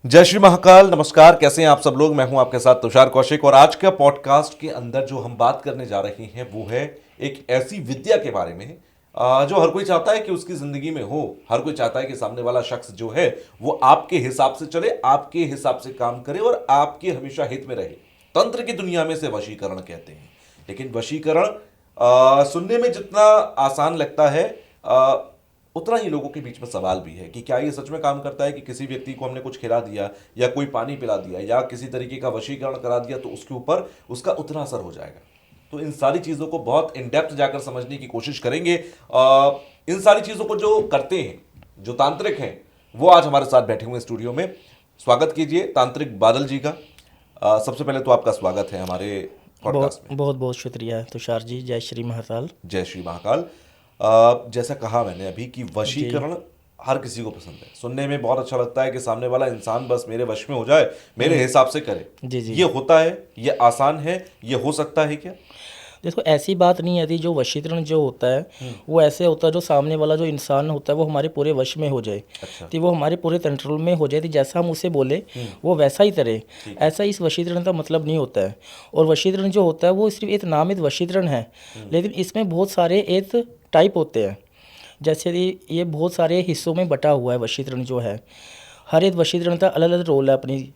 जय श्री महाकाल। नमस्कार, कैसे हैं आप सब लोग। मैं हूं आपके साथ तुषार कौशिक और आज का पॉडकास्ट के अंदर जो हम बात करने जा रहे हैं वो है एक ऐसी विद्या के बारे में जो हर कोई चाहता है कि उसकी जिंदगी में हो। हर कोई चाहता है कि सामने वाला शख्स जो है वो आपके हिसाब से चले, आपके हिसाब से काम करे और आपके हमेशा हित में रहे। तंत्र की दुनिया में से वशीकरण कहते हैं, लेकिन वशीकरण सुनने में जितना आसान लगता है उतना ही लोगों के बीच में सवाल भी है कि क्या ये सच में काम करता है कि किसी व्यक्ति को हमने कुछ खिला दिया या कोई पानी पिला दिया या किसी तरीके का वशीकरण करा दिया तो उसके ऊपर उसका उतना असर हो जाएगा। तो इन सारी चीज़ों को बहुत इन डेप्थ जाकर समझने की कोशिश करेंगे। इन सारी चीज़ों को जो करते हैं, जो तांत्रिक हैं, वो आज हमारे साथ बैठे हुए स्टूडियो में। स्वागत कीजिए तांत्रिक बादल जी का। सबसे पहले तो आपका स्वागत है हमारे पॉडकास्ट में। बहुत बहुत शुक्रिया तुषार जी। जय श्री महाकाल। जय श्री महाकाल। जैसा कहा मैंने अभी कि वशीकरण हर किसी को पसंद है, सुनने में बहुत अच्छा लगता है कि सामने वाला इंसान बस मेरे वश में हो जाए, मेरे हिसाब से करे। जी जी। ये होता है, ये आसान है, ये हो सकता है क्या? देखो, ऐसी बात नहीं है जो वशीकरण जो होता है वो ऐसे होता है जो सामने वाला जो इंसान होता है वो हमारे पूरे वश में हो जाए। अच्छा। तो वो हमारे पूरे कंट्रोल में हो जाए, तो जैसा हम उसे बोले वो वैसा ही करे। ऐसा इस वशीकरण का मतलब नहीं होता है। और वशीकरण जो होता है वो सिर्फ एक नामित वशीकरण है, लेकिन इसमें बहुत सारे एक टाइप होते हैं। जैसे ये बहुत सारे हिस्सों में बटा हुआ है वशीकरण जो है। हर एक वशीकरण का अलग अलग रोल है अपनी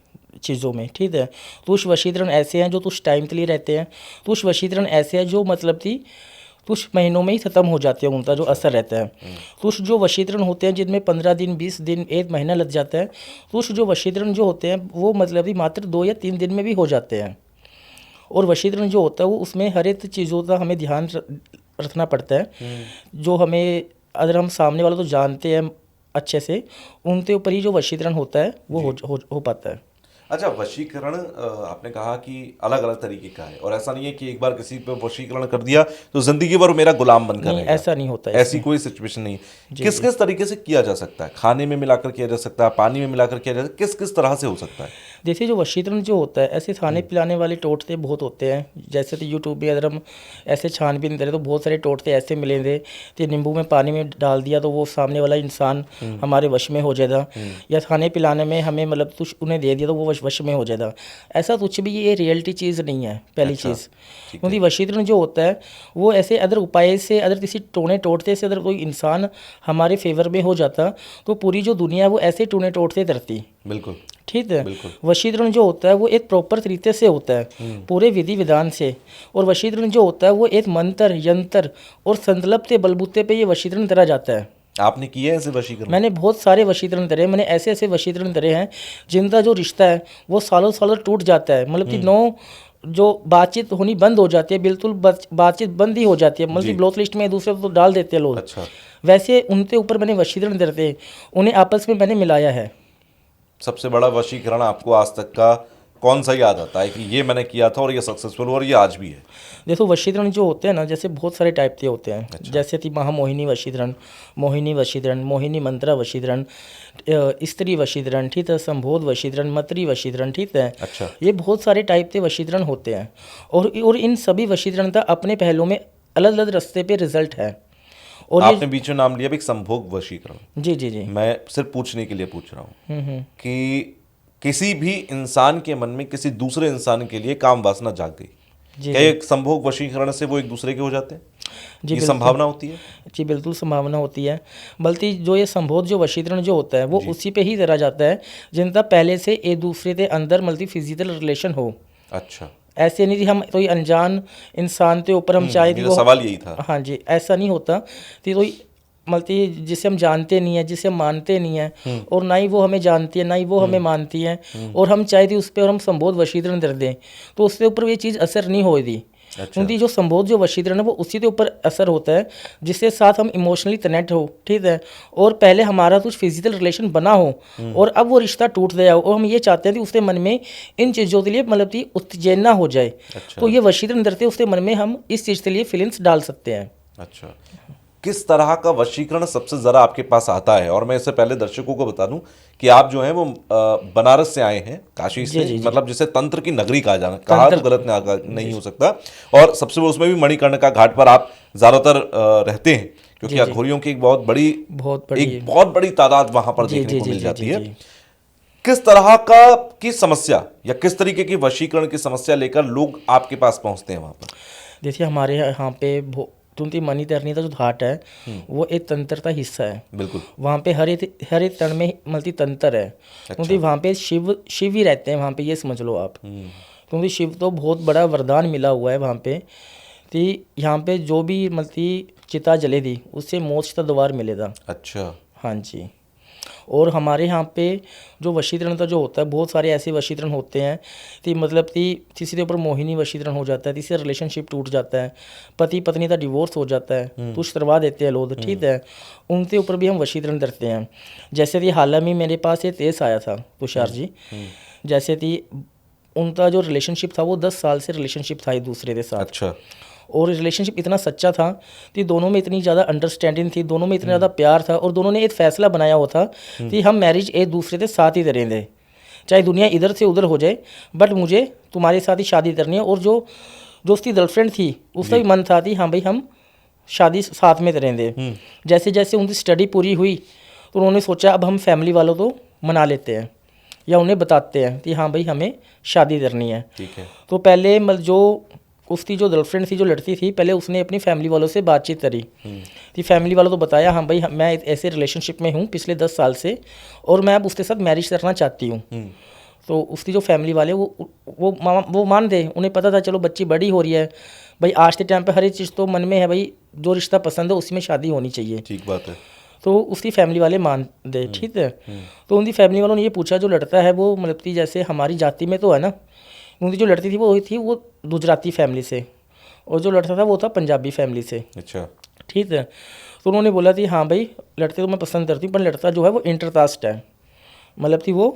चीज़ों में, ठीक है। कुछ वशीकरण ऐसे हैं जो कुछ टाइम के लिए रहते हैं, कुछ वशीकरण ऐसे हैं जो मतलब कि कुछ महीनों में ही ख़त्म हो जाते हैं, उनका जो असर रहता है। कुछ जो वशीकरण होते हैं जिनमें 15 दिन, 20 दिन, 1 महीना लग जाता है। कुछ जो वशीकरण जो होते हैं वो मतलब कि मात्र 2 या 3 दिन में भी हो जाते हैं। और वशीकरण जो होता है वो उसमें हर एक चीज़ों का हमें ध्यान रखना पड़ता है। जो हमें, अगर हम सामने वाला तो जानते हैं अच्छे से, उनके ऊपर ही जो वशीकरण होता है वो हो पाता है। अच्छा, वशीकरण आपने कहा कि अलग अलग तरीके का है और ऐसा नहीं है कि एक बार किसी पे वशीकरण कर दिया तो जिंदगी भर वो मेरा गुलाम बनकर नहीं, रहेगा। ऐसा नहीं होता है। ऐसी कोई सिचुएशन नहीं है। किस किस तरीके से किया जा सकता है? खाने में मिलाकर किया जा सकता है, पानी में मिलाकर किया जा सकता है, किस किस तरह से हो सकता है? देखिए, जो वशीकरण जो होता है ऐसे खाने पिलाने वाले टोटके बहुत होते हैं। जैसे तो यूट्यूब में अगर हम ऐसे छानबीन करें तो बहुत सारे टोटके ऐसे मिलेंगे कि नींबू में पानी में डाल दिया तो वो सामने वाला इंसान हमारे वश में हो जाएगा। या खाने पिलाने में हमें मतलब कुछ उन्हें दे दिया तो वो वश में हो जाएगा। ऐसा कुछ भी ये रियलिटी चीज़ नहीं है, पहली चीज़। क्योंकि वशीकरण जो होता है वो ऐसे अदर उपाय से, अगर किसी टोने टोटते से अगर कोई इंसान हमारे फेवर में हो जाता तो पूरी जो दुनिया है वो ऐसे टोने टोटते करती। बिल्कुल ठीक है। बिल्कुल। वशीकरण जो होता है वो एक प्रॉपर तरीके से होता है, पूरे विधि विधान से। और वशीकरण जो होता है वो एक मंत्र, यंत्र और संकल्प के बलबूते पे ये वशीकरण करा जाता है। आपने किया है ऐसे वशीकरण? मैंने बहुत सारे वशीकरण करे। मैंने ऐसे ऐसे वशीकरण करे हैं जिनका जो रिश्ता है वो सालों सालों टूट जाता है। मतलब कि जो बातचीत होनी बंद हो जाती है, बिल्कुल बातचीत बंद ही हो जाती है। मतलब ब्लॉक लिस्ट में एक दूसरे को तो डाल देते हैं लोग। अच्छा। वैसे उनके ऊपर मैंने वशीकरण करते हैं, उन्हें आपस में मैंने मिलाया है। सबसे बड़ा वशीकरण आपको आज तक का कौन सा याद आता है कि ये मैंने किया था और ये सक्सेसफुल और ये आज भी है? देखो, वशीकरण जो होते हैं ना, जैसे बहुत सारे टाइप के होते हैं। अच्छा। जैसे कि महामोहिनी वशीकरण, मोहिनी वशीकरण, मोहिनी मंत्रा वशीकरण, स्त्री वशीकरण, ठीक है, संभोग वशीकरण, मतरी वशीकरण, ठीक है। अच्छा। ये बहुत सारे टाइप के वशीकरण होते हैं। और इन सभी वशीकरण का अपने पहलुओं में अलग अलग रास्ते पे रिजल्ट है। और आपने बीच में नाम लिया भी संभोग वशीकरण। जी जी जी। मैं सिर्फ पूछने के लिए पूछ रहा हूँ कि किसी भी इंसान के मन में किसी दूसरे इंसान के लिए काम वासना जाग गई, क्या एक संभोग वशीकरण से वो एक दूसरे के हो जाते हैं? जी, ये संभावना होती है? जी बिल्कुल संभावना होती है। बल्कि जो ये संभोग जो वशीकरण जो होता है वो उसी पे ही करा जाता है जिनका पहले से एक दूसरे के अंदर मल्टी फिजिकल रिलेशन हो। अच्छा। ऐसे नहीं कि हम कोई अनजान इंसान के ऊपर हम चाहे मेरा सवाल यही था। हाँ जी, ऐसा नहीं होता कि कोई मल्टी जिसे हम जानते नहीं है, जिसे हम मानते नहीं है, और ना ही वो हमें जानती है, ना ही वो हमें मानती है, और हम चाहे थी उस पर और हम संबोध वशीकरण कर दें तो उसके ऊपर ये चीज़ असर नहीं होगी। अच्छा। क्योंकि जो संबोध जो वशीकरण है वो उसी के ऊपर असर होता है जिसके साथ हम इमोशनली कनेक्ट हो, ठीक है, और पहले हमारा कुछ फिजिकल रिलेशन बना हो और अब वो रिश्ता टूट गया हो और हम ये चाहते हैं कि उसके मन में इन चीज़ों के लिए मतलब कि उत्तेजना हो जाए। अच्छा। तो ये वशीकरण करते उसके मन में हम इस चीज़ के लिए फीलिंग्स डाल सकते हैं। अच्छा, किस तरह का वशीकरण सबसे ज़्यादा आपके पास आता है? और मैं इससे पहले दर्शकों को बता दूं कि आप जो हैं वो बनारस से आए हैं, काशी से, मतलब जिसे तंत्र की नगरी कहा तो गलत नहीं हो सकता। और सबसे उसमें भी मणिकर्णिका घाट पर आप ज़्यादातर रहते हैं क्योंकि अघोरियों की एक बहुत बड़ी तादाद वहाँ पर देखने को मिल जाती है। किस तरह की समस्या या किस तरीके की वशीकरण की समस्या लेकर लोग आपके पास पहुंचते हैं वहां पर? देखिए हमारे यहाँ पे तुमती मणिकर्णी का जो घाट है वो एक तंत्र का हिस्सा है। बिल्कुल। वहाँ पे हर एक तण में मल्टी तंत्र है। क्योंकि वहाँ पे शिव ही रहते हैं वहाँ पे, ये समझ लो आप। क्योंकि शिव तो बहुत बड़ा वरदान मिला हुआ है वहाँ पे कि यहाँ पे जो भी मल्टी चिता जले थी उससे मोक्ष का द्वार मिलेगा। अच्छा। हाँ जी। और हमारे यहाँ पे जो वशीकरण का जो होता है, बहुत सारे ऐसे वशीकरण होते हैं कि मतलब कि किसी के ऊपर मोहिनी वशीकरण हो जाता है, किसी से रिलेशनशिप टूट जाता है, पति पत्नी का डिवोर्स हो जाता है, कुछ करवा देते हैं लोग, ठीक है, उनके ऊपर भी हम वशीकरण करते हैं। जैसे कि हाल में मेरे पास ये केस आया था तुषार जी, जैसे कि उनका जो रिलेशनशिप था वो 10 साल से रिलेशनशिप था एक दूसरे के साथ। अच्छा। और रिलेशनशिप इतना सच्चा था कि दोनों में इतनी ज़्यादा अंडरस्टैंडिंग थी, दोनों में इतना ज़्यादा प्यार था, और दोनों ने एक फैसला बनाया हुआ था कि हम मैरिज एक दूसरे के साथ ही करेंगे, चाहे दुनिया इधर से उधर हो जाए, बट मुझे तुम्हारे साथ ही शादी करनी है। और जो उसकी गर्लफ्रेंड थी उसका भी मन था कि हाँ भाई हम शादी साथ में करेंगे। जैसे जैसे उनकी स्टडी पूरी हुई तो उन्होंने सोचा अब हम फैमिली वालों को मना लेते हैं या उन्हें बताते हैं कि हाँ भाई हमें शादी करनी है। ठीक है। तो पहले जो उसकी जो गर्लफ्रेंड थी, जो लड़की थी, पहले उसने अपनी फैमिली वालों से बातचीत करी कि फैमिली वालों को बताया हाँ भाई मैं ऐसे रिलेशनशिप में हूँ पिछले 10 साल से और मैं अब उसके साथ मैरिज करना चाहती हूँ। तो उसकी जो फैमिली वाले वो मान दे, उन्हें पता था चलो बच्ची बड़ी हो रही है भाई, आज के टाइम पे हर एक चीज़ तो मन में है भाई, जो रिश्ता पसंद है उसी में शादी होनी चाहिए। ठीक बात है। तो उसकी फैमिली वाले मान दे, ठीक है। तो उनकी फैमिली वालों ने ये पूछा जो लड़का है वो मतलब कि जैसे हमारी जाति में तो है ना, उनकी जो लड़की थी वो गुजराती फैमिली से, और जो लड़का था वो था पंजाबी फैमिली से। अच्छा। ठीक है। तो उन्होंने बोला कि हाँ भाई लड़के तो मैं पसंद करती हूँ, पर लड़का जो है वो इंटरकास्ट है, मतलब कि वो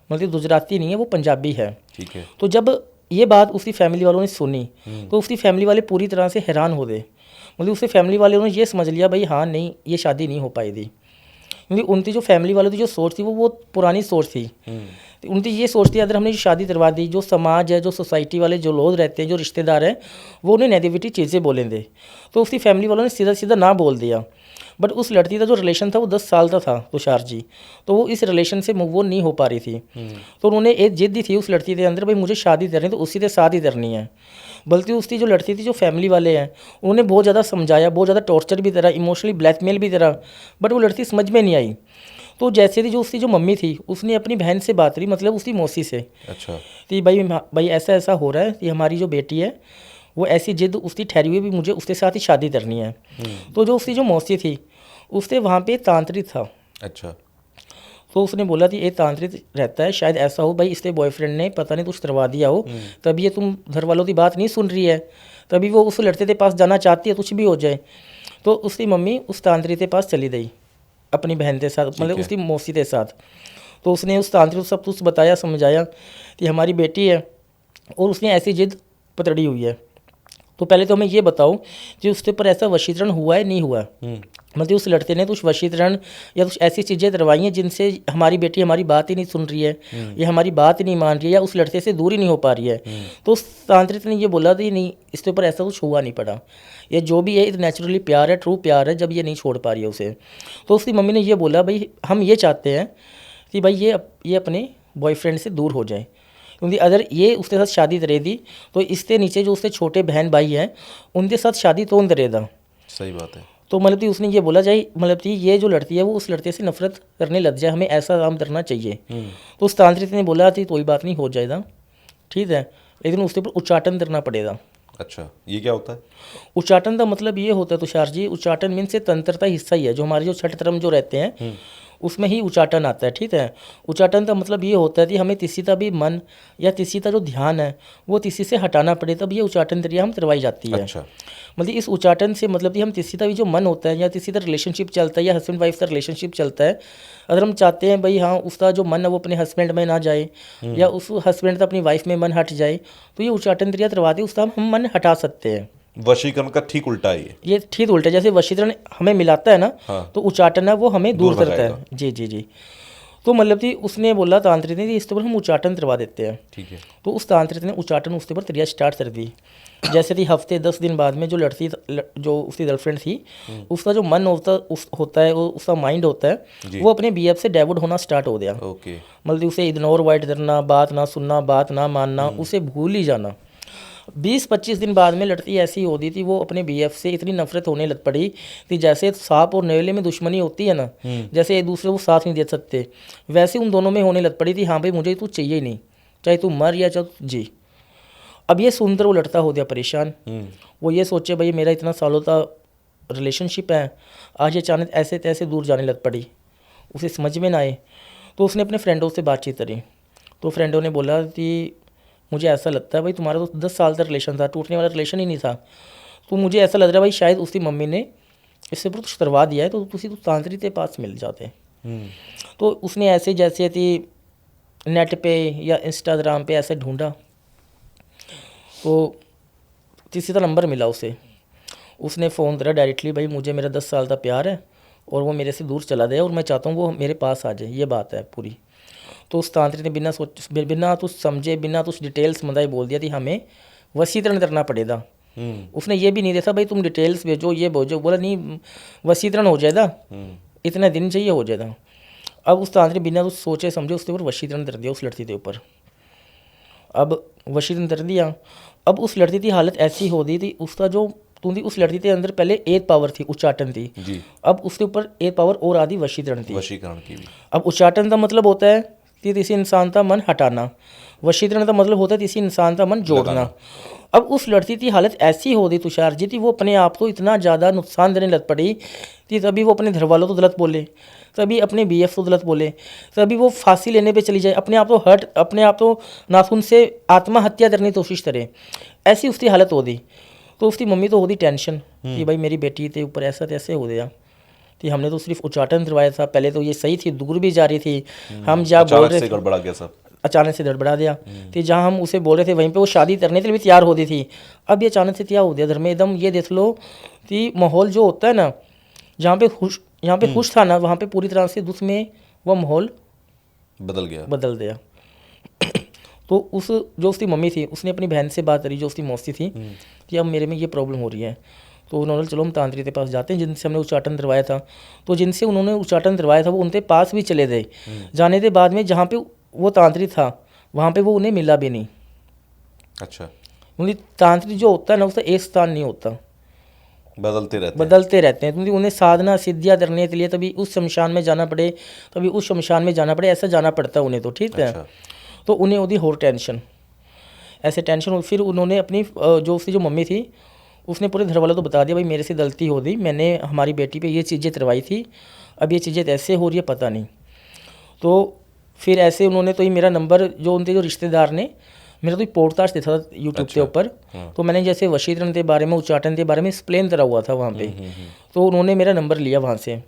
मतलब गुजराती नहीं है, वो पंजाबी है। ठीक है। तो जब ये बात उसकी फैमिली वालों ने सुनी तो उसकी फैमिली वाले पूरी तरह से हैरान हो गए। मतलब उसके फैमिली वालों ने ये समझ लिया भाई हाँ नहीं ये शादी नहीं हो पाएगी, क्योंकि उनकी जो फैमिली वालों की जो सोच थी वो पुरानी सोच थी। उनकी ये सोच थी अगर हमने शादी करवा दी, जो समाज है, जो सोसाइटी वाले जो लोग रहते हैं, जो रिश्तेदार हैं, वो उन्हें नेगेटिविटी चीज़ें बोलेंगे। तो उसकी फैमिली वालों ने सीधा सीधा ना बोल दिया। बट उस लड़की का जो रिलेशन था वो 10 साल का था तुषार जी, तो वो इस रिलेशन से मूव ऑन नहीं हो पा रही थी। तो उन्होंने एक जिद थी उस लड़की के अंदर भाई मुझे शादी करनी तो उसी के साथ ही करनी है। बल्कि उसकी जो लड़की थी, जो फैमिली वाले हैं, उन्होंने बहुत ज़्यादा समझाया, बहुत ज़्यादा टॉर्चर भी करा, इमोशनली ब्लैकमेल भी करा, बट वो लड़की समझ में नहीं आई। तो जैसे थी जो उसकी जो मम्मी थी उसने अपनी बहन से बात करी, मतलब उसकी मौसी से। अच्छा। कि भाई ऐसा ऐसा हो रहा है कि हमारी जो बेटी है वो ऐसी जिद उसकी ठहरी हुई भी मुझे उसके साथ ही शादी करनी है। तो जो उसकी जो मौसी थी उससे वहाँ पे तांत्रिक था। अच्छा। तो उसने बोला कि ये तांत्रिक रहता है, शायद ऐसा हो भाई इसके बॉयफ्रेंड ने पता नहीं कुछ करवा दिया हो, तभी ये तुम घर वालों की बात नहीं सुन रही है, तभी वो उस लड़के के पास जाना चाहती है, कुछ भी हो जाए। तो उसकी मम्मी उस तांत्रिक के पास चली गई अपनी बहन के साथ, मतलब उसकी मौसी के साथ। तो उसने उस तांत्रिक को सब कुछ बताया, समझाया कि हमारी बेटी है और उसने ऐसी जिद पकड़ी हुई है। तो पहले तो हमें ये बताओ कि उसके ऊपर ऐसा वशीकरण हुआ है नहीं हुआ, मतलब उस लड़के ने कुछ वशीकरण या कुछ ऐसी चीज़ें करवाई हैं जिनसे हमारी बेटी हमारी बात ही नहीं सुन रही है, या हमारी बात ही नहीं मान रही है, या उस लड़के से दूर ही नहीं हो पा रही है। तो उस तांत्रिक ने ये बोला कि नहीं इसके ऊपर ऐसा कुछ हुआ नहीं पड़ा, ये जो भी है ये नेचुरली प्यार है, ट्रू प्यार है, जब ये नहीं छोड़ पा रही है उसे। तो उसकी मम्मी ने ये बोला भाई हम ये चाहते हैं कि भाई ये अपने बॉयफ्रेंड से दूर हो जाए, क्योंकि अगर ये उसके साथ शादी करेगी तो इससे नीचे जो उसके छोटे बहन भाई हैं उनके साथ शादी कौन करेगा। सही बात है। तो मतलब कि उसने ये बोला जाए मतलब कि ये जो लड़की है वो उस लड़के से नफरत करने लग जाए, हमें ऐसा काम करना चाहिए। तो उस तांत्रिक ने बोला कि कोई बात नहीं हो जाएगा, ठीक है, लेकिन उसके ऊपर उच्चाटन करना पड़ेगा। अच्छा, ये क्या होता है? उच्चाटन का मतलब ये होता है तुषार जी, उच्चाटन मीन से तंत्र का हिस्सा ही है, जो हमारे जो छठ धर्म जो रहते हैं उसमें ही उच्चाटन आता है, ठीक है। उच्चाटन का मतलब ये होता है कि हमें किसी का भी मन या किसी का जो ध्यान है वो किसी से हटाना पड़े, तब ये उच्चाटन क्रिया हम करवाई जाती है। अच्छा। मतलब इस उच्चाटन से मतलब कि हम किसी का भी जो मन होता है या किसी का रिलेशनशिप चलता है या हस्बैंड वाइफ का रिलेशनशिप चलता है, अगर हम चाहते हैं भाई हाँ उसका जो मन है वो अपने हस्बैंड में ना जाए या उस हस्बैंड का अपनी वाइफ में मन हट जाए, तो ये उच्चाटन क्रिया करवा के उसका हम मन हटा सकते हैं। वशीकरण का ठीक उल्टा है ये ठीक उल्टा, जैसे वशीकरण हमें मिलाता है ना, हाँ। तो उच्चाटन है वो हमें दूर करता भगाएगा। है। जी जी जी। तो मतलब कि उसने बोला तांत्रिक ने कि इसके ऊपर हम उच्चाटन करवा देते हैं। ठीक है। तो उस तांत्रिक ने उच्चाटन उसके ऊपर क्रिया स्टार्ट कर दी। जैसे कि हफ्ते 10 दिन बाद में जो जो उसकी गर्लफ्रेंड थी, उसका जो मन होता है, उसका माइंड होता है, वो अपने बीएफ से डाइवर्ट होना स्टार्ट हो गया। ओके। मतलब उसे इग्नोर वाइट करना, बात ना सुनना, बात ना मानना, उसे भूल ही जाना। 20-25 दिन बाद में लड़की ऐसी हो गई थी, वो अपने बीएफ से इतनी नफरत होने लग पड़ी कि जैसे सांप और नेवले में दुश्मनी होती है ना, जैसे एक दूसरे को साथ नहीं दे सकते, वैसे उन दोनों में होने लग पड़ी थी। हाँ भाई मुझे तू चाहिए ही नहीं, चाहे तू मर या चाहे जी। अब ये सुनकर वो लड़का हो गया परेशान। वो ये सोचे भाई मेरा इतना सालों का रिलेशनशिप है, आज ये अचानक ऐसे तैसे दूर जाने लग पड़ी, उसे समझ में ना आए। तो उसने अपने फ्रेंडों से बातचीत करी। तो फ्रेंडों ने बोला कि मुझे ऐसा लगता है भाई तुम्हारा तो 10 साल का रिलेशन था, टूटने वाला रिलेशन ही नहीं था, तो मुझे ऐसा लग रहा है भाई शायद उसकी मम्मी ने इससे कुछ करवा दिया है, तो तुसी तो तांत्रिक के पास मिल जाते। तो उसने ऐसे जैसे थी नेट पे या इंस्टाग्राम पे ऐसे ढूंढा, तो किसी का नंबर मिला उसे। उसने फ़ोन करा डायरेक्टली, भाई मुझे मेरा 10 साल का प्यार है और वो मेरे से दूर चला गया और मैं चाहता हूँ वो मेरे पास आ जाए, ये बात है पूरी। तो उस तांत्रिक ने बिना तो समझे, बिना तो डिटेल्स मंदाई बोल दिया कि हमें वशीकरण करना पड़ेगा। उसने ये भी नहीं देखा भाई तुम डिटेल्स भेजो, ये भेजो, बोला नहीं वशीकरण हो जाएगा, इतने दिन चाहिए हो जाएगा। अब उस तांत्रिक बिना तो सोचे समझे उसके ऊपर वशीकरण कर दिया उस लड़की के ऊपर। अब वशीकरण कर दिया। अब उस लड़की की हालत ऐसी हो गई थी, उसका जो तुंदी उस लड़की के अंदर पहले एक पावर थी, उच्चाटन थी जी। अब उसके ऊपर एक पावर और आदि वशीकरण थी, वशीकरण की भी। अब उच्चाटन का मतलब होता है कि किसी इंसान का मन हटाना, वशीकरण का मतलब होता है किसी इंसान का मन जोड़ना। अब उस लड़की की हालत ऐसी हो गई तुषार जी थी, वो अपने आप को इतना ज़्यादा नुकसान देने लग पड़ी कि तभी वो अपने घर वालों को गलत बोले, तभी अपने बीएफ को गलत बोले, तभी वो फांसी लेने पे चली जाए, अपने आप तो नाखून से आत्महत्या करने की कोशिश करे, ऐसी उसकी हालत हो गई। तो उसकी मम्मी तो हो गई टेंशन कि भाई मेरी बेटी के ऊपर ऐसा तैसे हो गया कि हमने तो सिर्फ उच्चाटन करवाया था, पहले तो ये सही थी, दूर भी जा रही थी, हम जहाँ बोल रहे थे गड़बड़ा गया सब, अचानक से गड़बड़ा दिया। तो जहाँ हम उसे बोल रहे थे वहीं पे वो शादी करने के लिए भी तैयार हो गई थी, अब ये अचानक से क्या हो गया घर में एकदम। ये देख लो कि माहौल जो होता है ना, जहाँ पे खुश था ना, वहाँ पे पूरी तरह से दुख में वह माहौल बदल गया। तो जो उसकी मम्मी थी उसने अपनी बहन से बात करी, जो उसकी मौसी थी, कि अब मेरे में ये प्रॉब्लम हो रही है। तो उन्होंने चलो हम तांत्रिक के पास जाते हैं जिनसे हमने उच्चाटन करवाया था। तो जिनसे उन्होंने उच्चाटन करवाया था वो उनके पास भी चले गए। जाने के बाद में जहाँ पे वो तांत्रिक था वहाँ पे वो उन्हें मिला भी नहीं। अच्छा। क्योंकि तांत्रिक जो होता है ना उसका एक स्थान नहीं होता, बदलते रहते हैं। क्योंकि उन्हें साधना सिद्धियाँ करने के लिए तभी उस शमशान में जाना पड़े, तभी उस शमशान में जाना पड़े, ऐसा जाना पड़ता है उन्हें। तो ठीक है। तो उन्हें होती और टेंशन, ऐसे टेंशन। फिर उन्होंने अपनी जो उसकी जो मम्मी थी उसने पूरे घर वालों को बता दिया भाई मेरे से गलती हो गई, मैंने हमारी बेटी पे ये चीज़ें करवाई थी, अब ये चीज़ें ऐसे हो रही है पता नहीं। तो फिर ऐसे उन्होंने तो ही मेरा नंबर जो उनके जो रिश्तेदार ने मेरा तो पॉडकास्ट देखा था यूट्यूब के ऊपर, तो मैंने जैसे वशीकरण के बारे में उच्चाटन के बारे में एक्सप्लेन करा हुआ था वहाँ पे। तो उन्होंने मेरा नंबर लिया वहाँ से,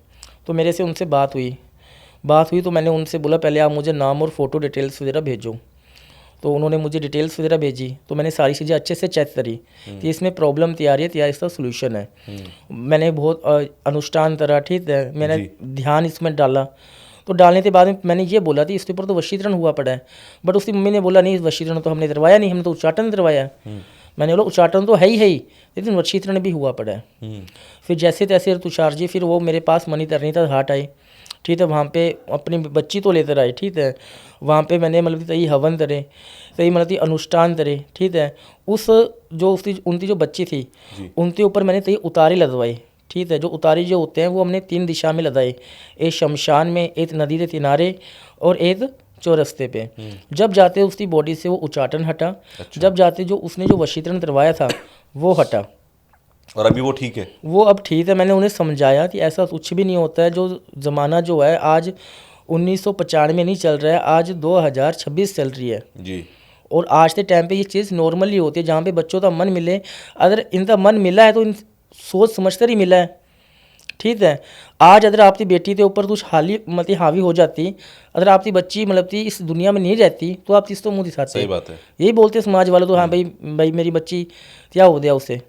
तो मेरे से उनसे बात हुई तो मैंने उनसे बोला पहले आप मुझे नाम और फ़ोटो डिटेल्स वगैरह भेजो। तो उन्होंने मुझे डिटेल्स वगैरह भेजी, तो मैंने सारी चीज़ें अच्छे से चेक करी कि इसमें प्रॉब्लम तैयारी है या इसका सोल्यूशन है। मैंने बहुत अनुष्ठान करा, ठीक है, मैंने ध्यान इसमें डाला। तो डालने के बाद में मैंने ये बोला कि इसके ऊपर तो वशीकरण हुआ पड़ा है, बट उसकी मम्मी ने बोला नहीं वशीकरण तो हमने करवाया नहीं, हमने तो उच्चाटन करवाया है। मैंने बोला उच्चाटन तो है ही लेकिन वशीकरण भी हुआ पड़ा है। फिर जैसे तैसे तुषार जी फिर वो मेरे पास मनी करनी था, हाट आए, ठीक है, वहाँ पे अपनी बच्ची तो लेकर आए, ठीक है, वहाँ पे मैंने मतलब सही हवन करे, सही मतलब अनुष्ठान करे, ठीक है। उस जो उनकी जो बच्ची थी उनके ऊपर मैंने सही उतारे लगवाए, ठीक है। जो उतारे जो होते हैं वो हमने 3 दिशा में लगाए, एक शमशान में, एक नदी के किनारे और एक चौरस्ते पे। जब जाते उसकी बॉडी से वो उच्चाटन हटा, जब जाते जो उसने जो वशीकरण करवाया था वो हटा। और अभी वो ठीक है? वो अब ठीक है। मैंने उन्हें समझाया कि ऐसा कुछ भी नहीं होता है, जो ज़माना जो है आज 1995 नहीं चल रहा है, आज 2026 चल रही है जी। और आज के टाइम पे ये चीज़ नॉर्मली होती है, जहाँ पे बच्चों का मन मिले, अगर इनका मन मिला है तो इन सोच समझ कर ही मिला है, ठीक है। आज अगर आपकी बेटी के ऊपर कुछ मतलब हावी हो जाती, अगर आपकी बच्ची मतलब इस दुनिया में नहीं रहती तो आप किस तो मुँह दिखाते। सही बात है, यही बोलते समाज वाले तो, हाँ भाई मेरी बच्ची क्या हो गया उसे,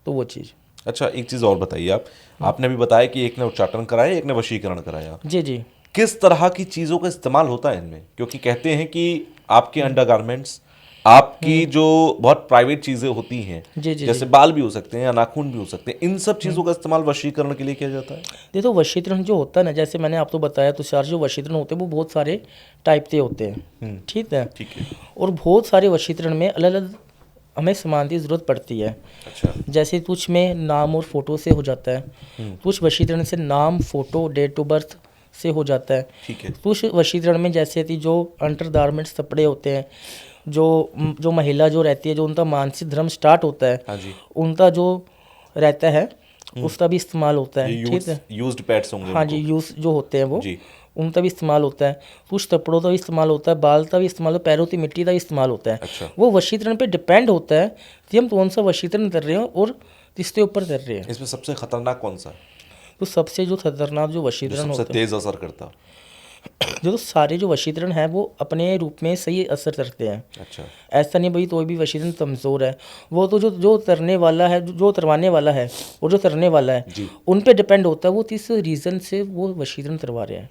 तो वो चीज़। अच्छा, एक चीज़ और बताइए आपने अभी बताया कि एक ने उच्चाटन कराया, एक ने वशीकरण कराया। जी जी। किस तरह की चीज़ों का इस्तेमाल होता है इनमें? क्योंकि कहते हैं कि आपके अंडरगारमेंट्स, आपकी जो बहुत प्राइवेट चीज़ें होती हैं, जी जी जैसे बाल भी हो सकते हैं या नाखून भी हो सकते हैं, इन सब चीज़ों का इस्तेमाल वशीकरण के लिए किया जाता है? देखो वशीकरण जो होता है ना, जैसे मैंने आपको बताया तुषार, जो वशीकरण होते हैं वो बहुत सारे टाइप के होते हैं, ठीक है। ठीक है। और बहुत सारे वशीकरण में अलग अलग हमें सामान की ज़रूरत पड़ती है। अच्छा। जैसे कुछ में नाम और फोटो से हो जाता है, कुछ वशीकरण से नाम, फोटो, डेट ऑफ बर्थ से हो जाता है। ठीक है। कुछ वशीकरण में जैसे कि जो अंडरगारमेंट्स कपड़े होते हैं, जो जो महिला जो रहती है, जो उनका मानसिक धर्म स्टार्ट होता है, हाँ जी। उनका जो रहता है उसका भी इस्तेमाल होता ये है, ठीक है। यूज्ड पैड्स होंगे हाँ उनको। जी, यूज़ जो होते हैं वो जी। उनका भी इस्तेमाल होता है। कुछ कपड़ों का भी इस्तेमाल होता है, बाल का भी इस्तेमाल होता है, पैरों की मिट्टी का भी इस्तेमाल होता है। अच्छा। वो वशीकरण पे डिपेंड होता है कि हम कौन सा वशीकरण कर रहे हैं और किसके ऊपर कर रहे हैं। इसमें सबसे खतरनाक कौन सा है? तो सबसे जो खतरनाक जो जो वशीकरण सबसे होता है, तेज असर करता? जो तो सारे जो वशीकरण हैं वो अपने रूप में सही असर करते हैं। अच्छा। ऐसा नहीं भाई कोई भी वशीकरण कमज़ोर है, वो तो जो करने वाला है, जो करवाने वाला है और जो करने वाला है, जी। उन पे डिपेंड होता है वो किस रीज़न से वो वशीकरण करवा रहे हैं।